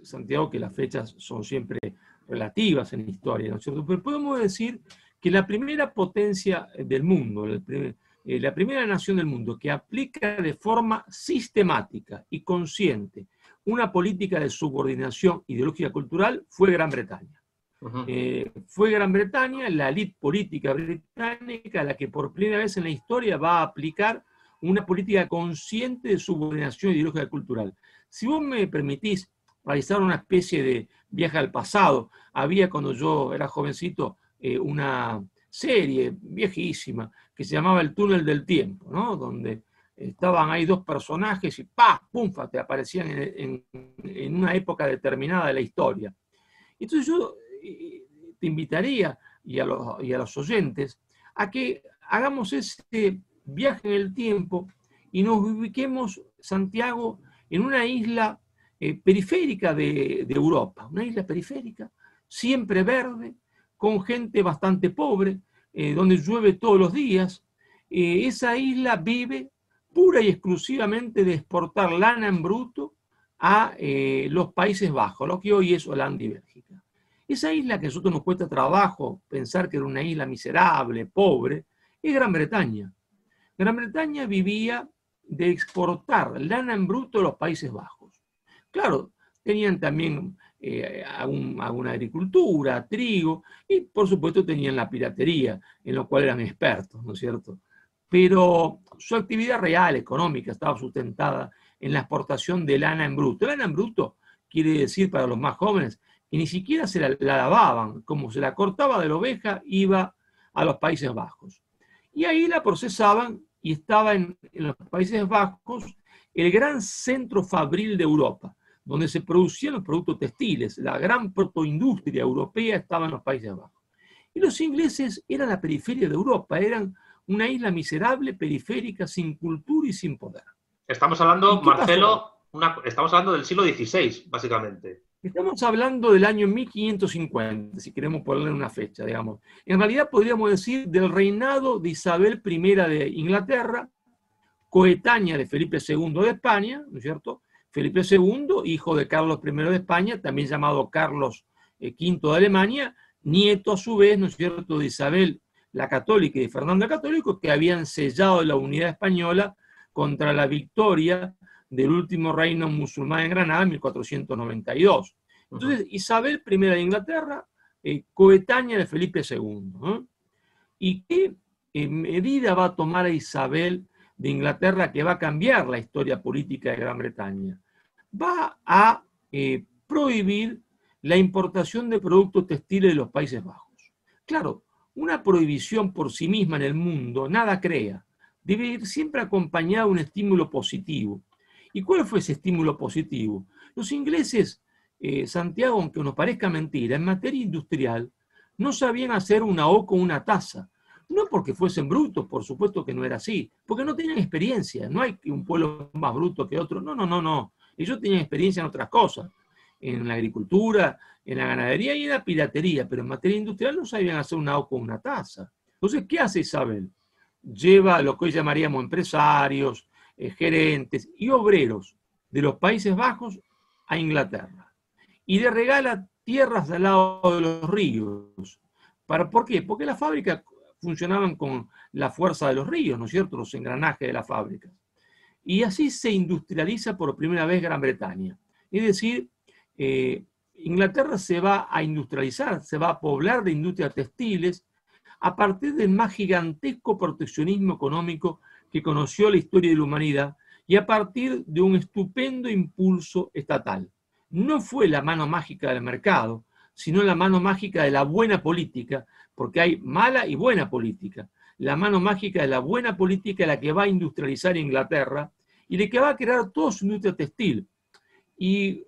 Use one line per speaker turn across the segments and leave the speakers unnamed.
Santiago, que las fechas son siempre relativas en la historia, ¿no es cierto? Pero podemos decir que la primera potencia del mundo, la primera nación del mundo que aplica de forma sistemática y consciente una política de subordinación ideológica cultural fue Gran Bretaña. Fue Gran Bretaña, la élite política británica, la que por primera vez en la historia va a aplicar una política consciente de subordinación ideológica cultural. Si vos me permitís realizar una especie de viaje al pasado, había cuando yo era jovencito una serie viejísima que se llamaba El túnel del tiempo, ¿no? Donde estaban ahí dos personajes y ¡pah! ¡Pumfa! Te aparecían en una época determinada de la historia. Entonces yo te invitaría y a los oyentes a que hagamos ese viaje en el tiempo y nos ubiquemos, Santiago, en una isla periférica de Europa, una isla periférica, siempre verde, con gente bastante pobre, donde llueve todos los días. Esa isla vive pura y exclusivamente de exportar lana en bruto a los Países Bajos, lo que hoy es Holanda y Bélgica. Esa isla que a nosotros nos cuesta trabajo pensar que era una isla miserable, pobre, es Gran Bretaña. Gran Bretaña vivía de exportar lana en bruto a los Países Bajos. Claro, tenían también alguna agricultura, trigo, y por supuesto tenían la piratería, en lo cual eran expertos, ¿no es cierto? Pero su actividad real, económica, estaba sustentada en la exportación de lana en bruto. Lana en bruto quiere decir, para los más jóvenes, que ni siquiera se la lavaban, como se la cortaba de la oveja, iba a los Países Bajos. Y ahí la procesaban y estaba en los Países Bajos el gran centro fabril de Europa, donde se producían los productos textiles. La gran protoindustria europea estaba en los Países Bajos. Y los ingleses eran la periferia de Europa, eran una isla miserable, periférica, sin cultura y sin poder.
Estamos hablando, Marcelo, estamos hablando del siglo XVI, básicamente.
Estamos hablando del año 1550, si queremos ponerle una fecha, digamos. En realidad podríamos decir del reinado de Isabel I de Inglaterra, coetánea de Felipe II de España, ¿no es cierto? Felipe II, hijo de Carlos I de España, también llamado Carlos V de Alemania, nieto a su vez, ¿no es cierto?, de Isabel la Católica y de Fernando el Católico, que habían sellado la unidad española contra la victoria del último reino musulmán en Granada en 1492. Entonces, Isabel I de Inglaterra, coetánea de Felipe II. ¿No? ¿Y qué medida va a tomar a Isabel de Inglaterra que va a cambiar la historia política de Gran Bretaña? Va a prohibir la importación de productos textiles de los Países Bajos. Claro, una prohibición por sí misma en el mundo nada crea. Debe ir siempre acompañada de un estímulo positivo. ¿Y cuál fue ese estímulo positivo? Los ingleses, Santiago, aunque nos parezca mentira, en materia industrial no sabían hacer una O con una taza. No porque fuesen brutos, por supuesto que no era así, porque no tenían experiencia. No hay un pueblo más bruto que otro. No. Ellos tenían experiencia en otras cosas, en la agricultura, en la ganadería y en la piratería, pero en materia industrial no sabían hacer una O con una taza. Entonces, ¿qué hace Isabel? Lleva lo que hoy llamaríamos empresarios, gerentes y obreros de los Países Bajos a Inglaterra y le regala tierras al lado de los ríos. ¿Por qué? Porque las fábricas funcionaban con la fuerza de los ríos, ¿no es cierto?, los engranajes de las fábricas. Y así se industrializa por primera vez Gran Bretaña. Es decir, Inglaterra se va a industrializar, se va a poblar de industrias textiles a partir del más gigantesco proteccionismo económico que conoció la historia de la humanidad y a partir de un estupendo impulso estatal. No fue la mano mágica del mercado, sino la mano mágica de la buena política, porque hay mala y buena política. La mano mágica de la buena política es la que va a industrializar Inglaterra y la que va a crear toda su industria textil. Y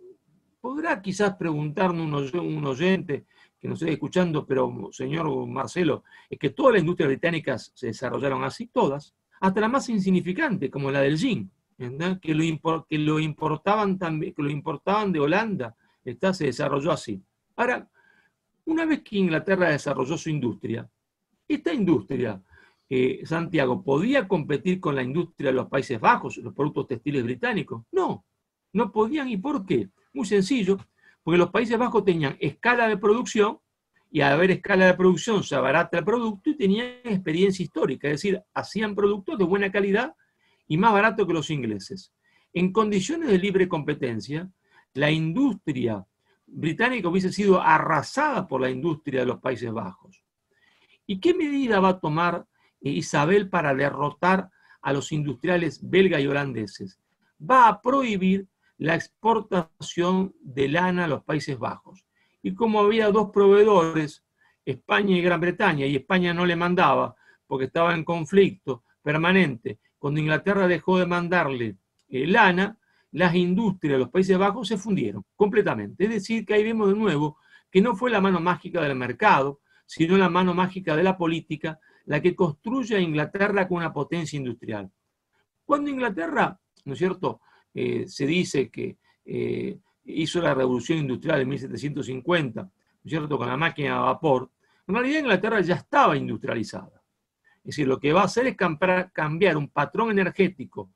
podrá quizás preguntarnos un oyente que nos esté escuchando, pero señor Marcelo, es que todas las industrias británicas se desarrollaron así, todas, hasta la más insignificante, como la del gin, que lo importaban de Holanda, se desarrolló así. Ahora, una vez que Inglaterra desarrolló su industria, esta industria, Santiago, ¿podía competir con la industria de los Países Bajos, los productos textiles británicos? No podían. ¿Y por qué? Muy sencillo, porque los Países Bajos tenían escala de producción, y al haber escala de producción se abarata el producto, y tenían experiencia histórica, es decir, hacían productos de buena calidad y más barato que los ingleses. En condiciones de libre competencia, la industria británica hubiese sido arrasada por la industria de los Países Bajos. ¿Y qué medida va a tomar Isabel para derrotar a los industriales belgas y holandeses? Va a prohibir la exportación de lana a los Países Bajos. Y como había dos proveedores, España y Gran Bretaña, y España no le mandaba porque estaba en conflicto permanente, cuando Inglaterra dejó de mandarle lana, las industrias de los Países Bajos se fundieron completamente. Es decir, que ahí vemos de nuevo que no fue la mano mágica del mercado, sino la mano mágica de la política, la que construye a Inglaterra como una potencia industrial. Cuando Inglaterra, ¿no es cierto?, se dice que hizo la revolución industrial en 1750, ¿no es cierto?, con la máquina de vapor, en realidad Inglaterra ya estaba industrializada. Es decir, lo que va a hacer es cambiar un patrón energético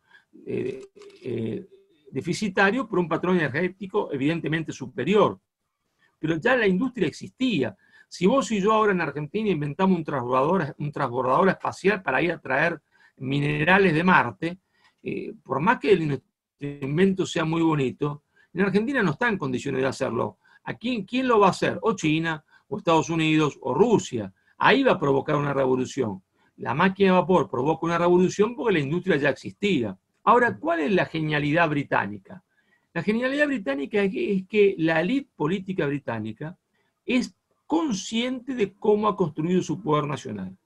deficitario por un patrón energético evidentemente superior. Pero ya la industria existía. Si vos y yo ahora en Argentina inventamos un transbordador espacial para ir a traer minerales de Marte, por más que el invento sea muy bonito, en Argentina no está en condiciones de hacerlo. Aquí, ¿quién lo va a hacer? O China, o Estados Unidos, o Rusia. Ahí va a provocar una revolución. La máquina de vapor provoca una revolución porque la industria ya existía. Ahora, ¿cuál es la genialidad británica? La genialidad británica es que la élite política británica es consciente de cómo ha construido su poder nacional.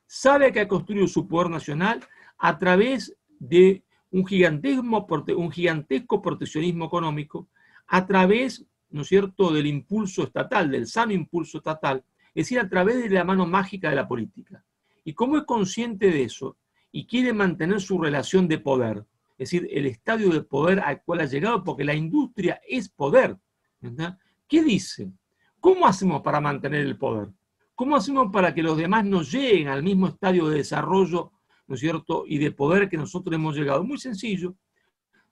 Sabe que ha construido su poder nacional a través de un gigantesco proteccionismo económico, a través, ¿no es cierto?, del impulso estatal, del sano impulso estatal, es decir, a través de la mano mágica de la política. Y como es consciente de eso y quiere mantener su relación de poder, es decir, el estadio de poder al cual ha llegado, porque la industria es poder, ¿verdad? ¿Qué dice? ¿Cómo hacemos para mantener el poder? ¿Cómo hacemos para que los demás no lleguen al mismo estadio de desarrollo, ¿no es cierto?, y de poder que nosotros hemos llegado? Muy sencillo,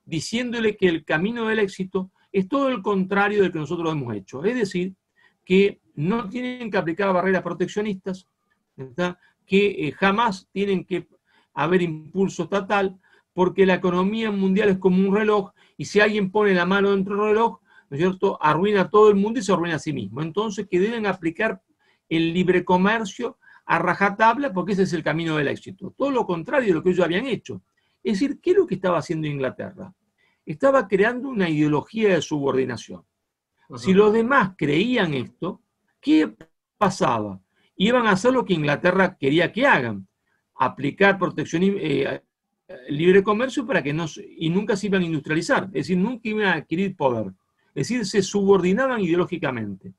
diciéndole que el camino del éxito es todo el contrario del que nosotros hemos hecho. Es decir, que no tienen que aplicar barreras proteccionistas, ¿verdad?, que jamás tienen que haber impulso estatal, porque la economía mundial es como un reloj, y si alguien pone la mano dentro del reloj, ¿no es cierto?, arruina a todo el mundo y se arruina a sí mismo. Entonces, que deben aplicar el libre comercio a rajatabla, porque ese es el camino del éxito. Todo lo contrario de lo que ellos habían hecho. Es decir, ¿qué es lo que estaba haciendo Inglaterra? Estaba creando una ideología de subordinación. Si los demás creían esto, ¿qué pasaba? Iban a hacer lo que Inglaterra quería que hagan, aplicar proteccionismo, libre comercio para que no, y nunca se iban a industrializar, es decir, nunca iban a adquirir poder. Es decir, se subordinaban ideológicamente.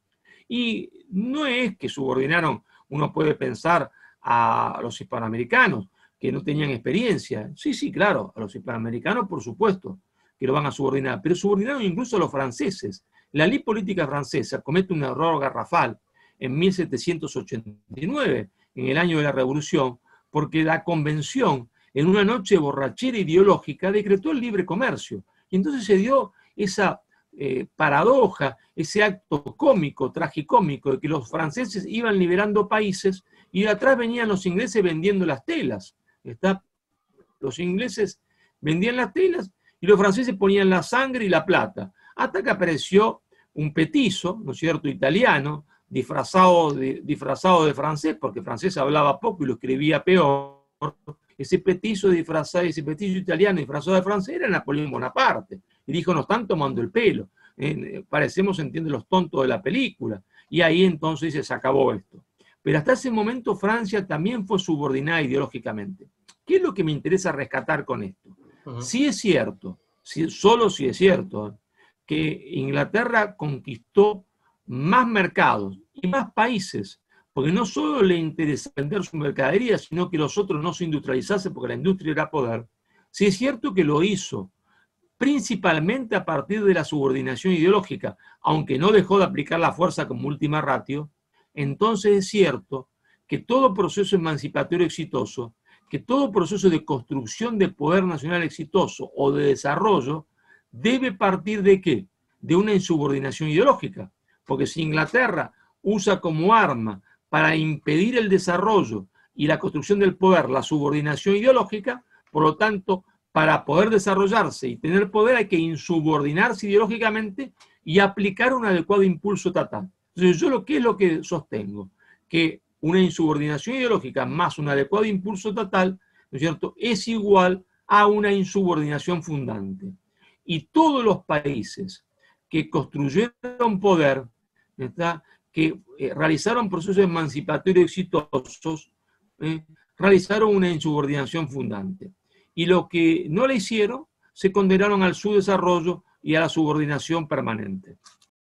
Y no es que subordinaron, uno puede pensar a los hispanoamericanos, que no tenían experiencia. Sí, sí, claro, a los hispanoamericanos, por supuesto, que lo van a subordinar, pero subordinaron incluso a los franceses. La ley política francesa comete un error garrafal en 1789, en el año de la Revolución, porque la Convención, en una noche borrachera ideológica, decretó el libre comercio. Y entonces se dio esa paradoja, ese acto cómico, tragicómico, de que los franceses iban liberando países y de atrás venían los ingleses vendiendo las telas. Los ingleses vendían las telas y los franceses ponían la sangre y la plata. Hasta que apareció un petizo, ¿no es cierto?, italiano, disfrazado de francés, porque francés hablaba poco y lo escribía peor. Ese petizo italiano disfrazado de francés era Napoleón Bonaparte. Y dijo, nos están tomando el pelo. Parecemos, entiende, los tontos de la película. Y ahí entonces se acabó esto. Pero hasta ese momento Francia también fue subordinada ideológicamente. ¿Qué es lo que me interesa rescatar con esto? Sí es cierto, solo sí es cierto, que Inglaterra conquistó más mercados y más países, porque no solo le interesa vender su mercadería, sino que los otros no se industrializasen porque la industria era poder. Sí es cierto que lo hizo, principalmente a partir de la subordinación ideológica, aunque no dejó de aplicar la fuerza como última ratio. Entonces es cierto que todo proceso emancipatorio exitoso, que todo proceso de construcción de poder nacional exitoso o de desarrollo, debe partir ¿de qué? de una insubordinación ideológica, porque si Inglaterra usa como arma para impedir el desarrollo y la construcción del poder la subordinación ideológica, por lo tanto, para poder desarrollarse y tener poder hay que insubordinarse ideológicamente y aplicar un adecuado impulso estatal. Entonces, yo ¿qué es lo que sostengo? Que una insubordinación ideológica más un adecuado impulso estatal, ¿no es cierto?, es igual a una insubordinación fundante. Y todos los países que construyeron poder, ¿está?, que realizaron procesos emancipatorios exitosos, realizaron una insubordinación fundante. Y los que no la hicieron se condenaron al subdesarrollo y a la subordinación permanente.